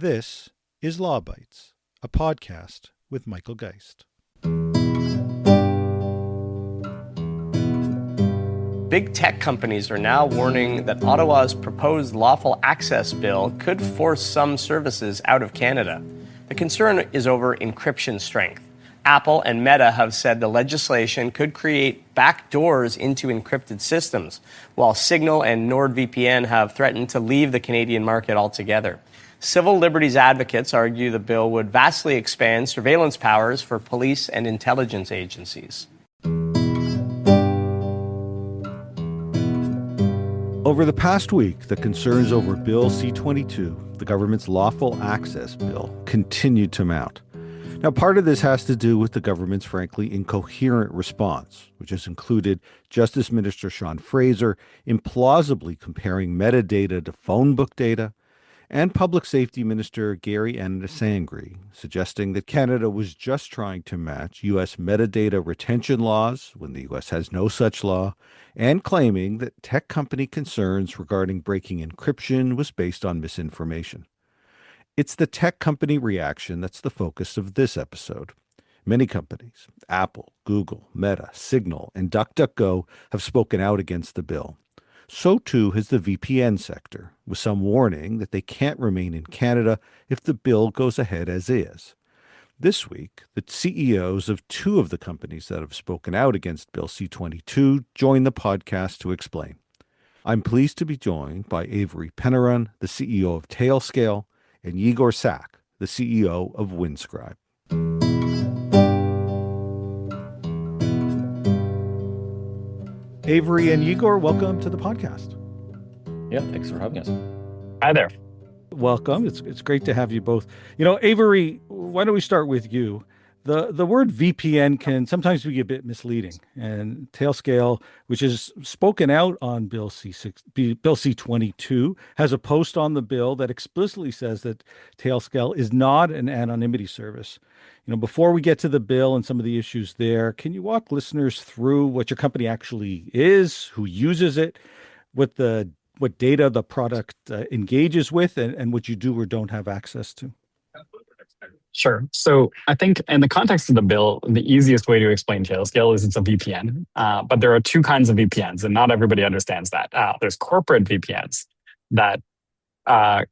This is Law Bytes, a podcast with Michael Geist. Big tech companies are now warning that Ottawa's proposed lawful access bill could force some services out of Canada. The concern is over encryption strength. Apple and Meta have said the legislation could create backdoors into encrypted systems, while Signal and NordVPN have threatened to leave the Canadian market altogether. Civil liberties advocates argue the bill would vastly expand surveillance powers for police and intelligence agencies. Over the past week, the concerns over Bill C-22, the government's lawful access bill, continued to mount. Now, part of this has to do with the government's frankly incoherent response, which has included Justice Minister Sean Fraser implausibly comparing metadata to phone book data, and Public Safety Minister Gary Anasangri suggesting that Canada was just trying to match U.S. metadata retention laws when the U.S. has no such law, and claiming that tech company concerns regarding breaking encryption was based on misinformation. It's the tech company reaction that's the focus of this episode. Many companies, Apple, Google, Meta, Signal, and DuckDuckGo, have spoken out against the bill. So too has the VPN sector, with some warning that they can't remain in Canada if the bill goes ahead as is. This week, the CEOs of two of the companies that have spoken out against Bill C-22 join the podcast to explain. I'm pleased to be joined by Avery Pennerun, the CEO of Tailscale, and Yegor Sak, the CEO of Windscribe. Avery and Yegor, welcome to the podcast. Yeah, thanks for having us. Hi there. Welcome. It's great to have you both. You know, Avery, why don't we start with you? The word VPN can sometimes be a bit misleading, and Tailscale, which is spoken out on Bill C-22, has a post on the bill that explicitly says that Tailscale is not an anonymity service. You know, before we get to the bill and some of the issues there, can you walk listeners through what your company actually is, who uses it, what data the product engages with, and what you do or don't have access to? Sure. So I think in the context of the bill, the easiest way to explain Tailscale is it's a VPN. But there are two kinds of VPNs, and not everybody understands that. There's corporate VPNs that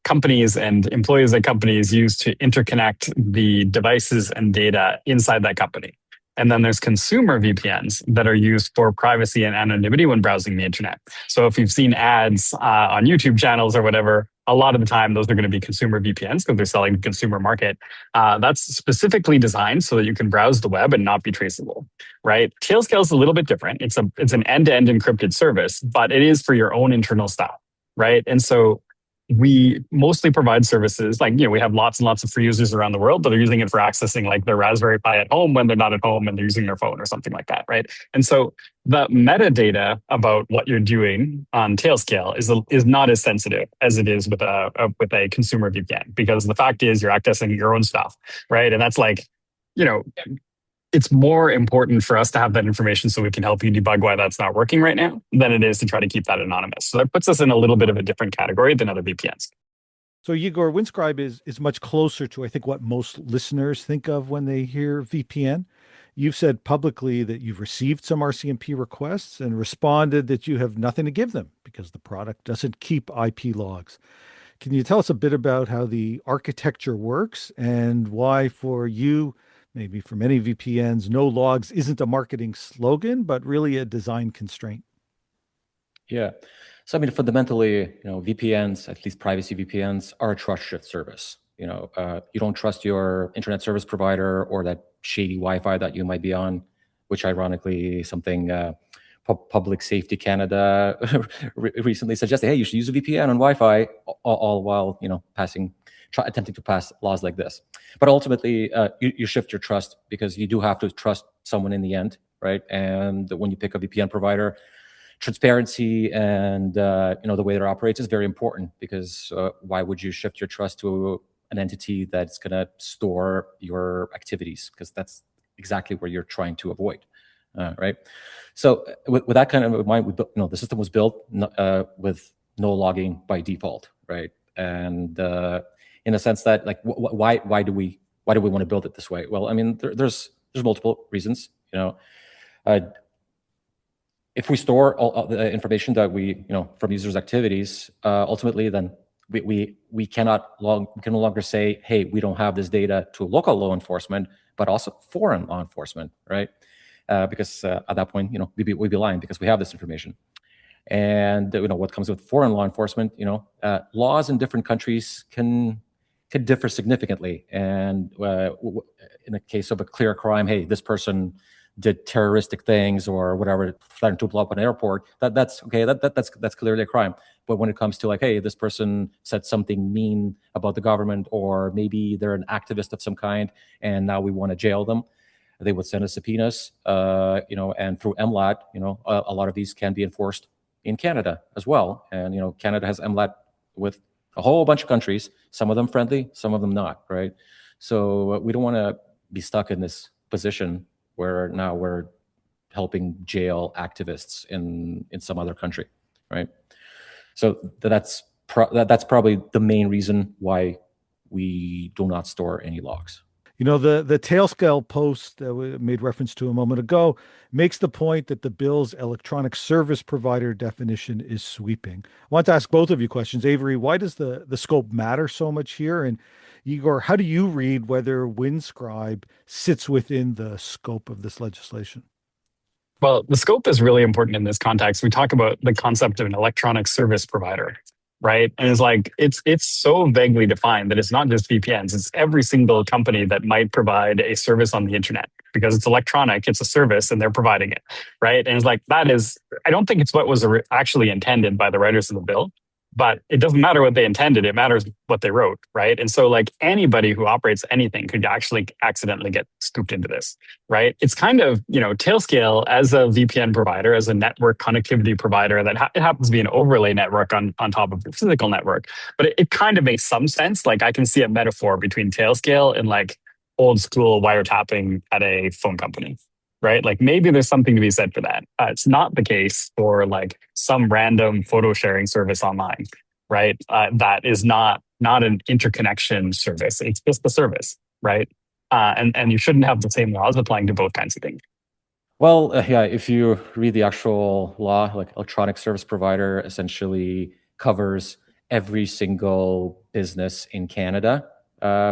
companies and employees at companies use to interconnect the devices and data inside that company. And then there's consumer VPNs that are used for privacy and anonymity when browsing the internet. So if you've seen ads on YouTube channels or whatever, a lot of the time those are going to be consumer VPNs because they're selling the consumer market. That's specifically designed so that you can browse the web and not be traceable, right? Tailscale is a little bit different. It's an end-to-end encrypted service, but it is for your own internal stuff, right? And so we mostly provide services like, we have lots and lots of free users around the world that are using it for accessing like their Raspberry Pi at home when they're not at home and they're using their phone or something like that, right? And so the metadata about what you're doing on Tailscale is not as sensitive as it is with a consumer VPN, because the fact is you're accessing your own stuff, right? And that's like, it's more important for us to have that information so we can help you debug why that's not working right now than it is to try to keep that anonymous. So that puts us in a little bit of a different category than other VPNs. So Yegor, Windscribe is much closer to, I think, what most listeners think of when they hear VPN. You've said publicly that you've received some RCMP requests and responded that you have nothing to give them because the product doesn't keep IP logs. Can you tell us a bit about how the architecture works and why for you, maybe for many VPNs, no logs isn't a marketing slogan, but really a design constraint? Yeah. So, fundamentally, VPNs, at least privacy VPNs, are a trust shift service. You don't trust your internet service provider or that shady Wi-Fi that you might be on, which ironically, something Public Safety Canada recently suggested, hey, you should use a VPN on Wi-Fi, all while, attempting to pass laws like this. But ultimately, you shift your trust because you do have to trust someone in the end, right? And when you pick a VPN provider, transparency and the way it operates is very important, because why would you shift your trust to an entity that's going to store your activities? Because that's exactly where you're trying to avoid, right? So with that kind of mind, the system was built with no logging by default, right? And in a sense that like why do we want to build it this way? Well, I mean, there's multiple reasons. If we store all the information that we from users' activities, ultimately, then we can no longer say, hey, we don't have this data to local law enforcement, but also foreign law enforcement, right? Because at that point, we'd be lying because we have this information. And what comes with foreign law enforcement, laws in different countries can differ significantly. And in the case of a clear crime, hey, this person did terroristic things or whatever, threatened to blow up an airport, that's okay. That's clearly a crime. But when it comes to like, hey, this person said something mean about the government, or maybe they're an activist of some kind, and now we want to jail them, they would send us subpoenas, and through MLAT, a lot of these can be enforced in Canada as well. And Canada has MLAT with a whole bunch of countries, some of them friendly, some of them not, right? So we don't want to be stuck in this position where now we're helping jail activists in some other country, right? So that's probably the main reason why we do not store any logs. The Tailscale post that we made reference to a moment ago makes the point that the bill's electronic service provider definition is sweeping. I want to ask both of you questions. Avery, why does the scope matter so much here? And Yegor, how do you read whether Windscribe sits within the scope of this legislation? Well, the scope is really important in this context. We talk about the concept of an electronic service provider, right? And it's so vaguely defined that it's not just VPNs. It's every single company that might provide a service on the internet, because it's electronic, it's a service, and they're providing it, right? And it's I don't think it's what was actually intended by the writers of the bill, but it doesn't matter what they intended. It matters what they wrote, right? And so anybody who operates anything could actually accidentally get scooped into this, right? It's kind of, Tailscale as a VPN provider, as a network connectivity provider, that it happens to be an overlay network on top of the physical network. But it kind of makes some sense. I can see a metaphor between Tailscale and old school wiretapping at a phone company, right? Maybe there's something to be said for that. It's not the case for some random photo sharing service online, right? That is not an interconnection service. It's just a service, right? And you shouldn't have the same laws applying to both kinds of things. Well, yeah, if you read the actual law, electronic service provider essentially covers every single business in Canada,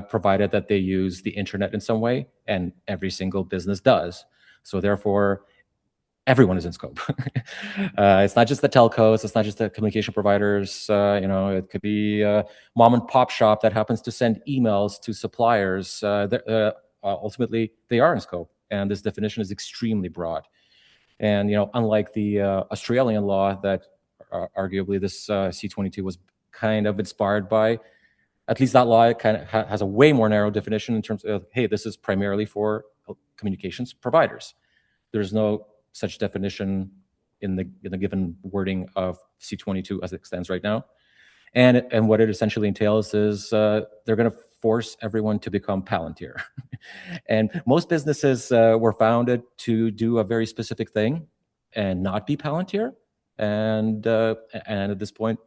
provided that they use the internet in some way, and every single business does. So therefore, everyone is in scope. It's not just the telcos, it's not just the communication providers. It could be a mom and pop shop that happens to send emails to suppliers. Ultimately, they are in scope, and this definition is extremely broad. And unlike the Australian law that arguably this C-22 was kind of inspired by, at least that law kind of has a way more narrow definition in terms of, hey, this is primarily for communications providers. There's no such definition in the given wording of C-22 as it stands right now. And what it essentially entails is they're going to force everyone to become Palantir. And most businesses were founded to do a very specific thing and not be Palantir. And at this point,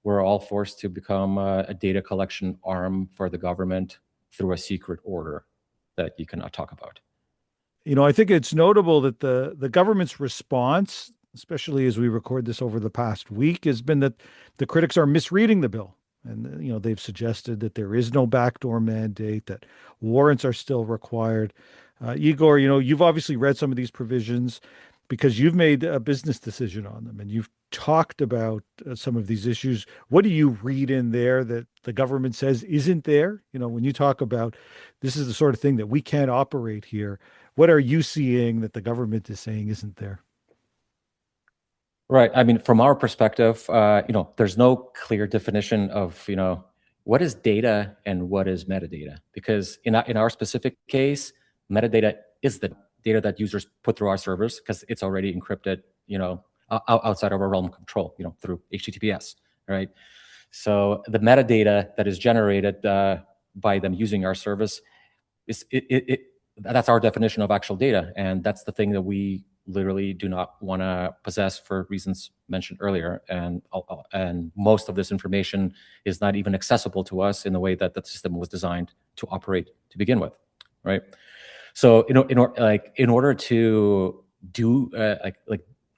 we're all forced to become a data collection arm for the government through a secret order that you cannot talk about. I think it's notable that the government's response, especially as we record this over the past week, has been that the critics are misreading the bill. And, they've suggested that there is no backdoor mandate, that warrants are still required. Yegor, you've obviously read some of these provisions because you've made a business decision on them and you've talked about some of these issues. What do you read in there that the government says isn't there? When you talk about this is the sort of thing that we can't operate here, what are you seeing that the government is saying isn't there? Right. I mean, from our perspective, there's no clear definition of, what is data and what is metadata. Because in our specific case, metadata is the data that users put through our servers because it's already encrypted, outside of our realm of control, through HTTPS, right? So the metadata that is generated by them using our service that's our definition of actual data, and that's the thing that we literally do not want to possess for reasons mentioned earlier, and most of this information is not even accessible to us in the way that the system was designed to operate to begin with, right? So in order to do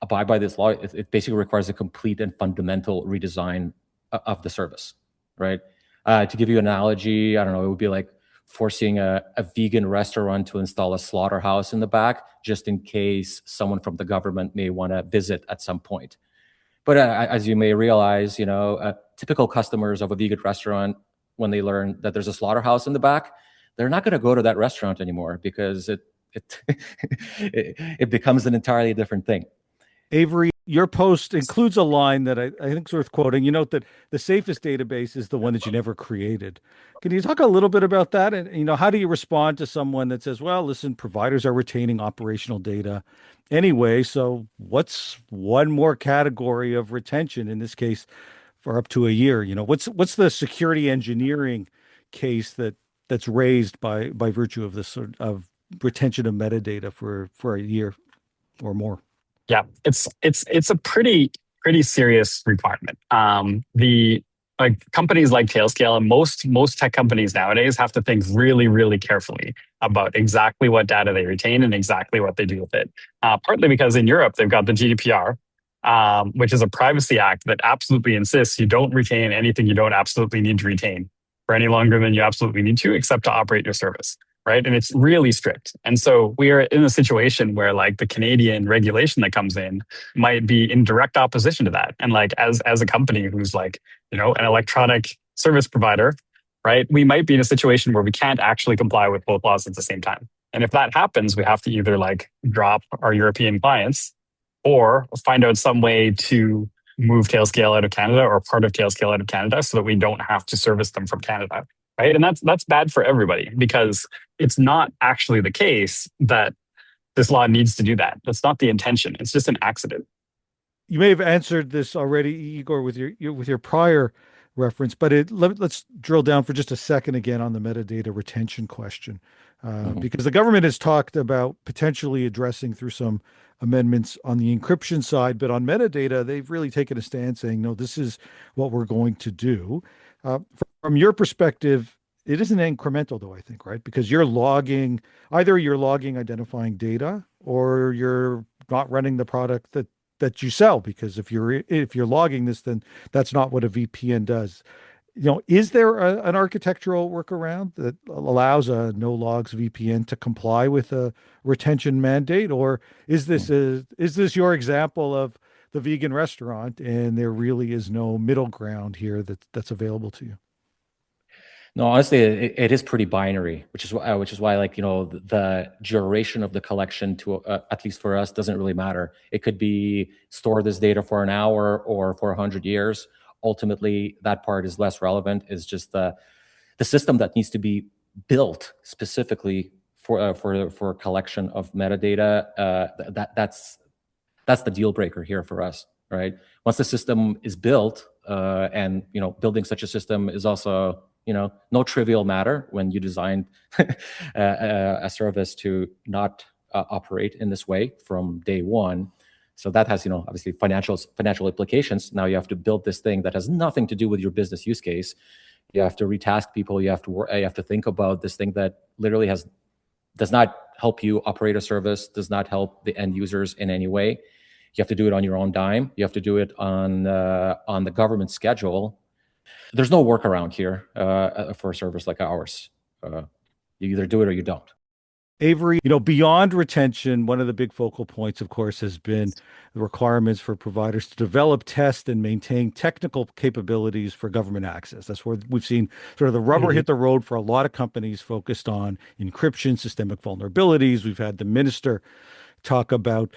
abide by this law, it basically requires a complete and fundamental redesign of the service, right? To give you an analogy, I don't know, it would be like forcing a vegan restaurant to install a slaughterhouse in the back, just in case someone from the government may want to visit at some point. But as you may realize, typical customers of a vegan restaurant, when they learn that there's a slaughterhouse in the back, they're not going to go to that restaurant anymore, because it it becomes an entirely different thing. Avery, your post includes a line that I think is worth quoting. You note that the safest database is the one that you never created. Can you talk a little bit about that? And, how do you respond to someone that says, well, listen, providers are retaining operational data anyway, so what's one more category of retention, in this case, for up to a year? What's the security engineering case that's raised by virtue of this sort of retention of metadata for a year or more? Yeah, it's a pretty serious requirement. The companies like Tailscale and most tech companies nowadays have to think really carefully about exactly what data they retain and exactly what they do with it. Partly because in Europe they've got the GDPR, which is a privacy act that absolutely insists you don't retain anything you don't absolutely need to retain for any longer than you absolutely need to, except to operate your service. Right. And it's really strict. And so we are in a situation where the Canadian regulation that comes in might be in direct opposition to that. And as a company who's an electronic service provider, right, we might be in a situation where we can't actually comply with both laws at the same time. And if that happens, we have to either drop our European clients or find out some way to move Tailscale out of Canada or part of Tailscale out of Canada so that we don't have to service them from Canada. Right. And that's bad for everybody, because it's not actually the case that this law needs to do that. That's not the intention. It's just an accident. You may have answered this already, Igor, with your prior reference, but let's drill down for just a second again on the metadata retention question, because the government has talked about potentially addressing through some amendments on the encryption side, but on metadata, they've really taken a stand saying, no, this is what we're going to do. From your perspective, it isn't incremental, though, I think, right? Because either you're logging identifying data, or you're not running the product that you sell. Because if you're logging this, then that's not what a VPN does. Is there an architectural workaround that allows a no logs VPN to comply with a retention mandate, or is this your example of the vegan restaurant, and there really is no middle ground here that's available to you? No, honestly, it is pretty binary, which is why the duration of the collection, to at least for us, doesn't really matter. It could be store this data for an hour or for 100 years. Ultimately, that part is less relevant. It's just the system that needs to be built specifically for collection of metadata. That's the deal breaker here for us, right? Once the system is built, and building such a system is also no trivial matter when you designed a service to not operate in this way from day one. So that has obviously financial implications. Now you have to build this thing that has nothing to do with your business use case. You have to retask people. You have to think about this thing that literally does not help you operate a service, does not help the end users in any way. You have to do it on your own dime. You have to do it on the government schedule. There's no workaround here for a service like ours. You either do it or you don't. Avery, beyond retention, one of the big focal points, of course, has been the requirements for providers to develop, test, and maintain technical capabilities for government access. That's where we've seen sort of the rubber hit the road for a lot of companies focused on encryption, systemic vulnerabilities. We've had the minister talk about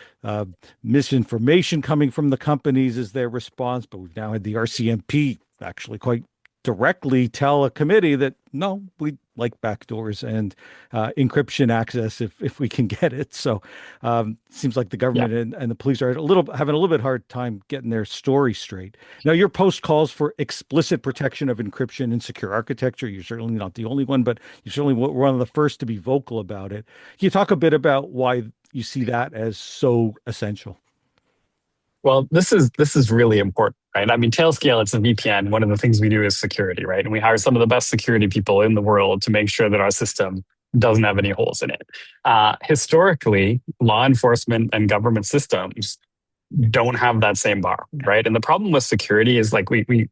misinformation coming from the companies as their response, but we've now had the RCMP actually quite directly tell a committee that no, we like backdoors and encryption access if we can get it. So seems like the government and the police are having a little bit hard time getting their story straight. Now, your post calls for explicit protection of encryption and secure architecture. You're certainly not the only one, but you certainly were one of the first to be vocal about it. Can you talk a bit about why you see that as so essential? Well, this is really important, right? I mean, Tailscale, it's a VPN. One of the things we do is security, right? And we hire some of the best security people in the world to make sure that our system doesn't have any holes in it. Historically, law enforcement and government systems don't have that same bar, right? And the problem with security is like we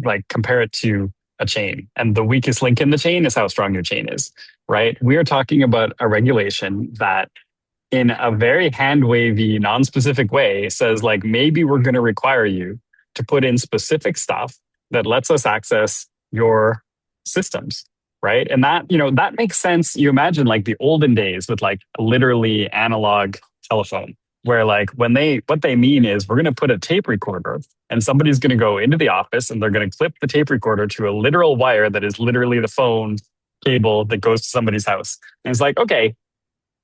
like compare it to a chain, and the weakest link in the chain is how strong your chain is, right? We are talking about a regulation that in a very hand wavy, non-specific way says like maybe we're going to require you to put in specific stuff that lets us access your systems, right? And that, you know, that makes sense. You imagine like the olden days with like literally analog telephone, where like what they mean is we're going to put a tape recorder and somebody's going to go into the office and they're going to clip the tape recorder to a literal wire that is literally the phone cable that goes to somebody's house. And it's like, okay,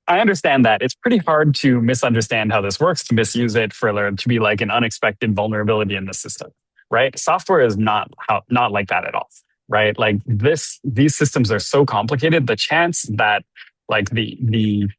I understand that. It's pretty hard to misunderstand how this works, to misuse it to be like an unexpected vulnerability in the system, right? Software is not like that at all, right? Like these systems are so complicated. The chance that like the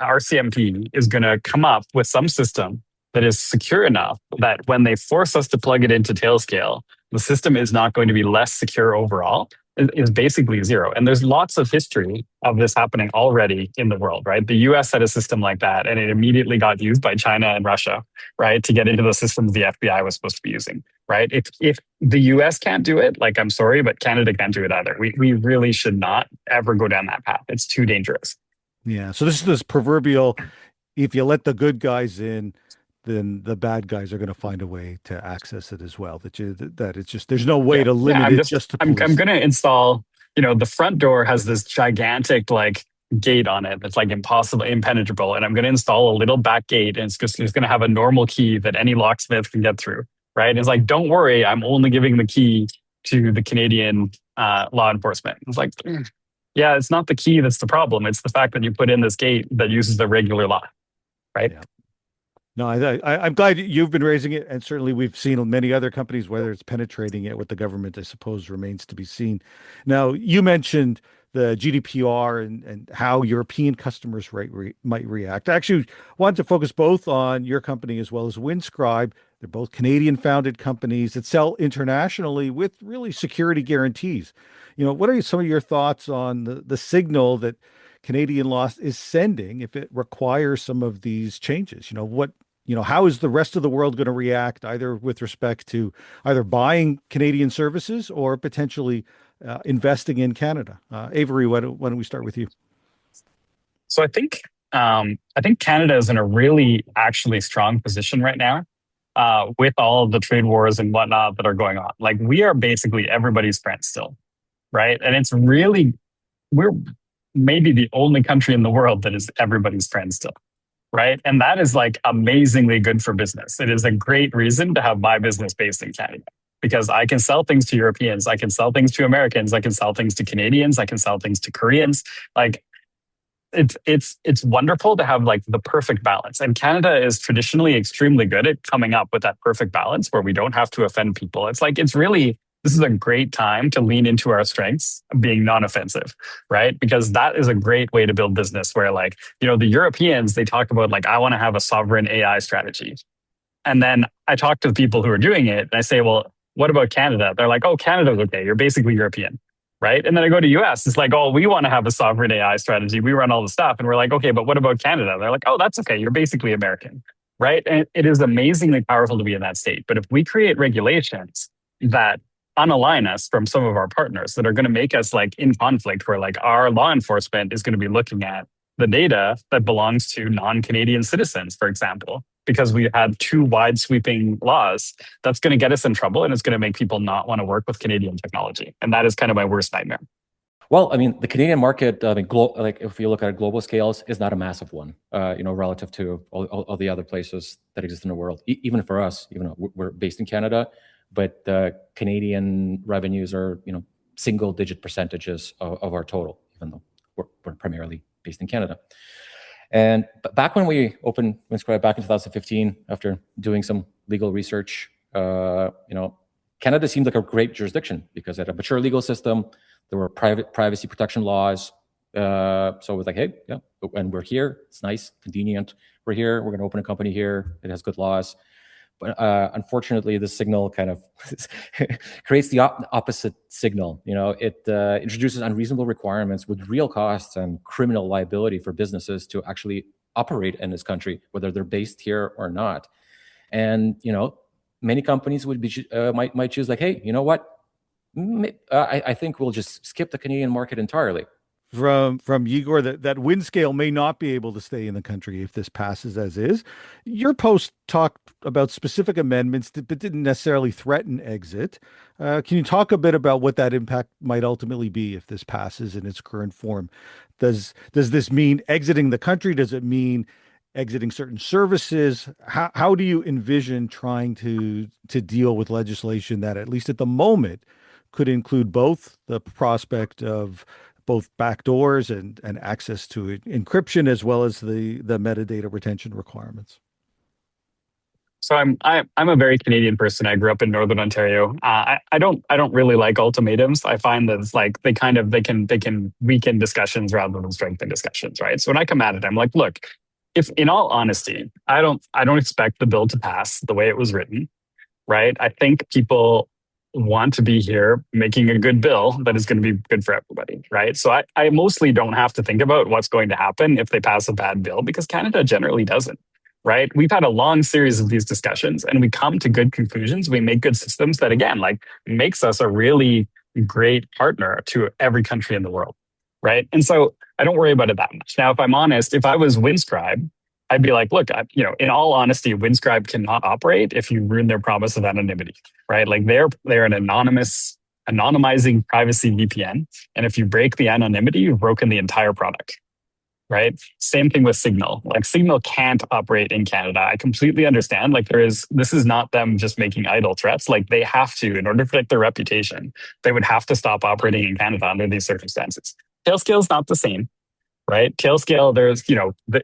RCMP is going to come up with some system that is secure enough that when they force us to plug it into Tailscale, the system is not going to be less secure overall is basically zero. And there's lots of history of this happening already in the world, right? The US had a system like that, and it immediately got used by China and Russia, right, to get into the systems the FBI was supposed to be using, right? If the US can't do it, like, I'm sorry, but Canada can't do it either. We really should not ever go down that path. It's too dangerous. Yeah. So this is this proverbial, if you let the good guys in, then the bad guys are going to find a way to access it as well. That it's just, there's no way to limit it just to police. I'm going to install, you know, the front door has this gigantic like gate on it that's like impenetrable. And I'm going to install a little back gate, and it's going to have a normal key that any locksmith can get through, right? And it's like, don't worry, I'm only giving the key to the Canadian law enforcement. It's like, yeah, it's not the key that's the problem. It's the fact that you put in this gate that uses the regular lock, right? Yeah. No, I'm glad you've been raising it, and certainly we've seen many other companies, whether it's penetrating it with the government, I suppose remains to be seen. Now, you mentioned the GDPR and how European customers might react. I actually wanted to focus both on your company as well as Windscribe. They're both Canadian-founded companies that sell internationally with really security guarantees. You know, what are some of your thoughts on the signal that Canadian law is sending if it requires some of these changes? How is the rest of the world going to react, either with respect to either buying Canadian services or potentially investing in Canada? Avery, why don't we start with you? So I think Canada is in a really actually strong position right now with all of the trade wars and whatnot that are going on. Like, we are basically everybody's friend still, right? And we're maybe the only country in the world that is everybody's friend still, right? And that is like amazingly good for business. It is a great reason to have my business based in Canada, because I can sell things to Europeans, I can sell things to Americans, I can sell things to Canadians, I can sell things to Koreans. Like, it's wonderful to have like the perfect balance. And Canada is traditionally extremely good at coming up with that perfect balance where we don't have to offend people. This is a great time to lean into our strengths, being non-offensive, right? Because that is a great way to build business where, like, you know, the Europeans, they talk about like, I want to have a sovereign AI strategy. And then I talk to the people who are doing it and I say, well, what about Canada? They're like, oh, Canada's okay. You're basically European, right? And then I go to US, it's like, oh, we want to have a sovereign AI strategy. We run all the stuff. And we're like, okay, but what about Canada? They're like, oh, that's okay. You're basically American, right? And it is amazingly powerful to be in that state. But if we create regulations that unalign us from some of our partners, that are going to make us like in conflict, where like our law enforcement is going to be looking at the data that belongs to non-Canadian citizens, for example, because we had too wide sweeping laws, that's going to get us in trouble, and it's going to make people not want to work with Canadian technology. And that is kind of my worst nightmare. Well, I mean, the Canadian market, like if you look at global scales, is not a massive one, relative to all the other places that exist in the world. Even for us, even though we're based in Canada, but Canadian revenues are, single-digit percentages of our total, even though we're primarily based in Canada. And back when we opened Windscribe back in 2015, after doing some legal research, Canada seemed like a great jurisdiction because it had a mature legal system. There were private privacy protection laws. So it was like, hey, yeah, and we're here. It's nice, convenient. We're here. We're going to open a company here. It has good laws. But unfortunately, the signal kind of creates the opposite signal. It introduces unreasonable requirements with real costs and criminal liability for businesses to actually operate in this country, whether they're based here or not. And many companies would be might choose like, hey, you know what? I think we'll just skip the Canadian market entirely. From Yegor, that Windscale may not be able to stay in the country if this passes as is. Your post talked about specific amendments, but didn't necessarily threaten exit. Can you talk a bit about what that impact might ultimately be if this passes in its current form? Does this mean exiting the country? Does it mean exiting certain services? How do you envision trying to deal with legislation that, at least at the moment, could include both the prospect of both backdoors and access to encryption, as well as the metadata retention requirements? So I'm a very Canadian person. I grew up in Northern Ontario. I don't really like ultimatums. I find that it's like they can weaken discussions rather than strengthen discussions, right? So when I come at it, I'm like, look, if in all honesty, I don't expect the bill to pass the way it was written, right? I think people want to be here making a good bill that is going to be good for everybody, right? So I mostly don't have to think about what's going to happen if they pass a bad bill because Canada generally doesn't, right? We've had a long series of these discussions and we come to good conclusions. We make good systems that, again, like makes us a really great partner to every country in the world, right? And so I don't worry about it that much. Now, if I'm honest, if I was Windscribe, I'd be like, look, in all honesty, Windscribe cannot operate if you ruin their promise of anonymity, right? Like they're an anonymizing privacy VPN, and if you break the anonymity, you've broken the entire product, right? Same thing with Signal. Like Signal can't operate in Canada. I completely understand. Like this is not them just making idle threats. Like they have to, in order to protect their reputation, they would have to stop operating in Canada under these circumstances. Tailscale is not the same, right? Tailscale,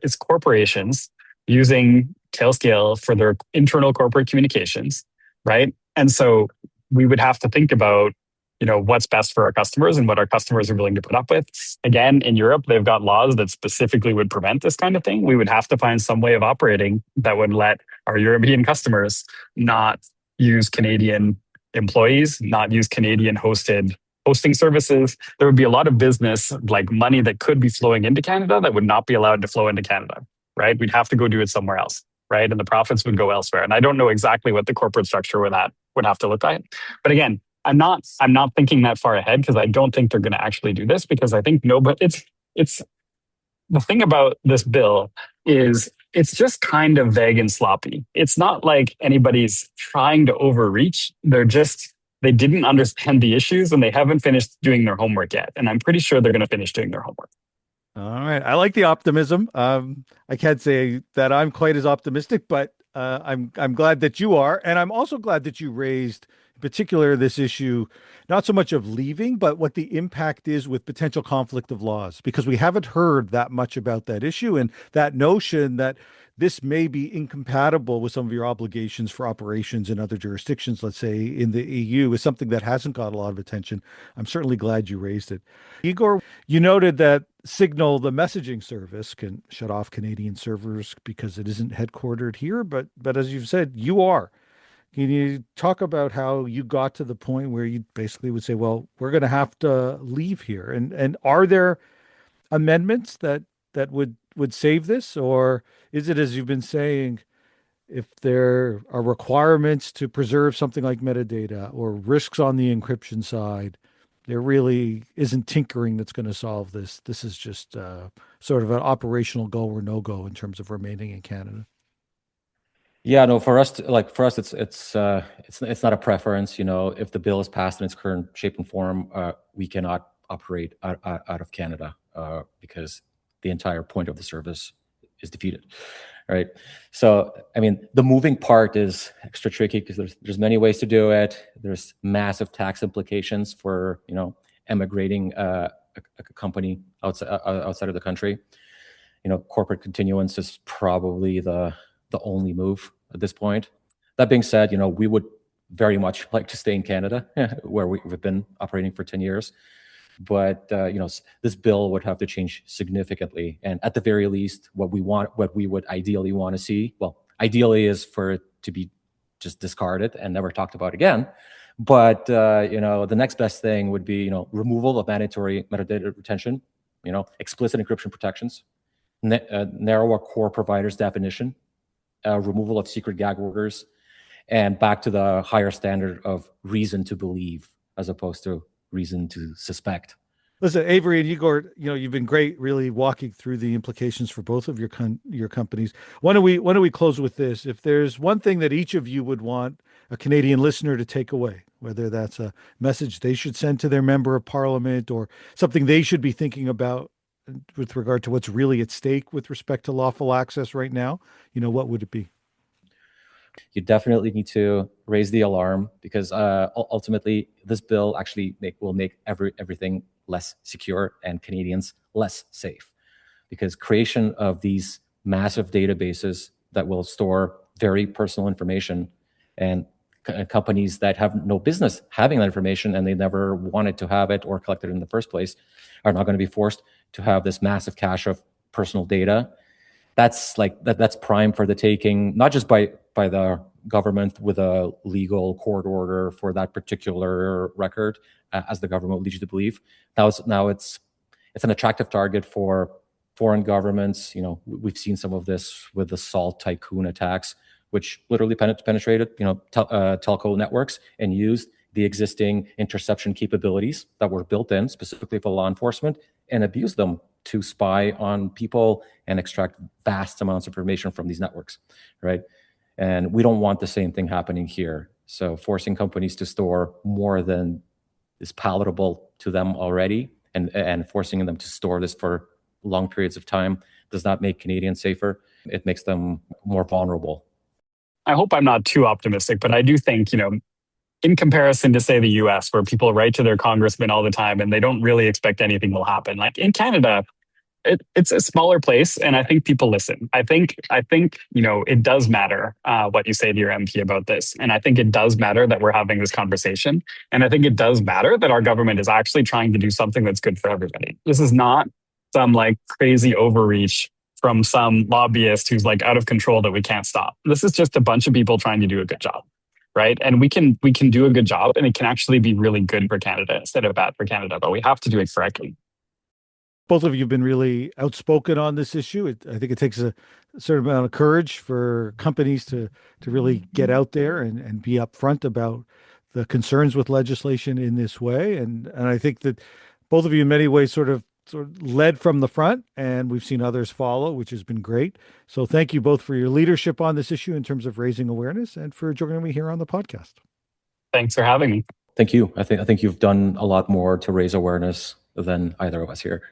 it's corporations using Tailscale for their internal corporate communications, right? And so we would have to think about, what's best for our customers and what our customers are willing to put up with. Again, in Europe, they've got laws that specifically would prevent this kind of thing. We would have to find some way of operating that would let our European customers not use Canadian employees, not use Canadian hosting services. There would be a lot of business, like money that could be flowing into Canada that would not be allowed to flow into Canada, right? We'd have to go do it somewhere else, right? And the profits would go elsewhere. And I don't know exactly what the corporate structure would have to look like. But again, I'm not thinking that far ahead because I don't think they're going to actually do this because I think but it's the thing about this bill is it's just kind of vague and sloppy. It's not like anybody's trying to overreach. They didn't understand the issues and they haven't finished doing their homework yet. And I'm pretty sure they're going to finish doing their homework. All right. I like the optimism. I can't say that I'm quite as optimistic, but I'm glad that you are. And I'm also glad that you raised, in particular, this issue, not so much of leaving, but what the impact is with potential conflict of laws, because we haven't heard that much about that issue and that notion that this may be incompatible with some of your obligations for operations in other jurisdictions, let's say in the EU, is something that hasn't got a lot of attention. I'm certainly glad you raised it. Igor, you noted that Signal, the messaging service, can shut off Canadian servers because it isn't headquartered here, but as you've said, you are. Can you talk about how you got to the point where you basically would say, well, we're going to have to leave here? And are there amendments that would save this? Or is it, as you've been saying, if there are requirements to preserve something like metadata or risks on the encryption side, there really isn't tinkering that's going to solve this. This is just sort of an operational go or no go in terms of remaining in Canada. Yeah, no, for us, it's not a preference. If the bill is passed in its current shape and form, we cannot operate out of Canada because the entire point of the service is defeated, right? So, I mean, the moving part is extra tricky because there's many ways to do it. There's massive tax implications for emigrating a company outside of the country. Corporate continuance is probably the only move at this point. That being said, we would very much like to stay in Canada, where we've been operating for 10 years. But this bill would have to change significantly, and at the very least, what we would ideally want to see. Well, ideally is for it to be just discarded and never talked about again. But the next best thing would be removal of mandatory metadata retention, explicit encryption protections, narrower core providers definition, removal of secret gag orders, and back to the higher standard of reason to believe as opposed to reason to suspect. Listen, Avery and Yegor, you've been great, really walking through the implications for both of your companies. Why don't we close with this? If there's one thing that each of you would want a Canadian listener to take away, whether that's a message they should send to their member of parliament or something they should be thinking about with regard to what's really at stake with respect to lawful access right now, what would it be? You definitely need to raise the alarm, because ultimately this bill actually will make everything less secure and Canadians less safe, because creation of these massive databases that will store very personal information, and companies that have no business having that information and they never wanted to have it or collect it in the first place are not going to be forced to have this massive cache of personal data. That's prime for the taking, not just by the government with a legal court order for that particular record, as the government leads you to believe. Now it's an attractive target for foreign governments. We've seen some of this with the Salt tycoon attacks, which literally penetrated telco networks and used the existing interception capabilities that were built in specifically for law enforcement and abused them to spy on people and extract vast amounts of information from these networks, right? And we don't want the same thing happening here. So forcing companies to store more than is palatable to them already, and forcing them to store this for long periods of time does not make Canadians safer. It makes them more vulnerable. I hope I'm not too optimistic, but I do think, in comparison to, say, the US, where people write to their congressman all the time and they don't really expect anything will happen. Like in Canada, it's a smaller place, and I think people listen. I think it does matter what you say to your MP about this, and I think it does matter that we're having this conversation, and I think it does matter that our government is actually trying to do something that's good for everybody. This is not some crazy overreach from some lobbyist who's out of control that we can't stop. This is just a bunch of people trying to do a good job, right? And we can do a good job, and it can actually be really good for Canada instead of bad for Canada, but we have to do it correctly. Both of you have been really outspoken on this issue. I think it takes a certain amount of courage for companies to really get out there and be upfront about the concerns with legislation in this way. And I think that both of you in many ways sort of led from the front, and we've seen others follow, which has been great. So thank you both for your leadership on this issue in terms of raising awareness and for joining me here on the podcast. Thanks for having me. Thank you. I think you've done a lot more to raise awareness than either of us here.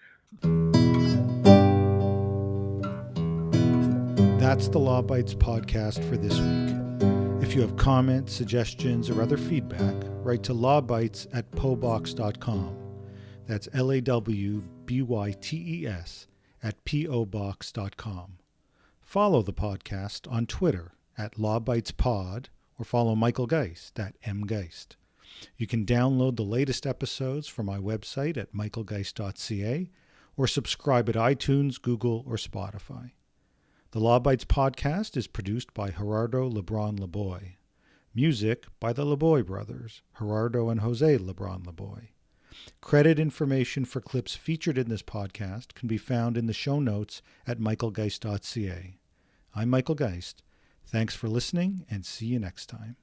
That's the Law Bytes podcast for this week. If you have comments, suggestions, or other feedback, write to lawbytes@pobox.com. That's LAWBYTES @POBox.com. Follow the podcast on Twitter @LawBytesPod, or follow Michael Geist @mgeist. You can download the latest episodes from my website at michaelgeist.ca, or subscribe at iTunes, Google, or Spotify. The Law Bytes podcast is produced by Gerardo Lebron Laboy. Music by the Laboy brothers, Gerardo and Jose Lebron Laboy. Credit information for clips featured in this podcast can be found in the show notes at michaelgeist.ca. I'm Michael Geist. Thanks for listening, and see you next time.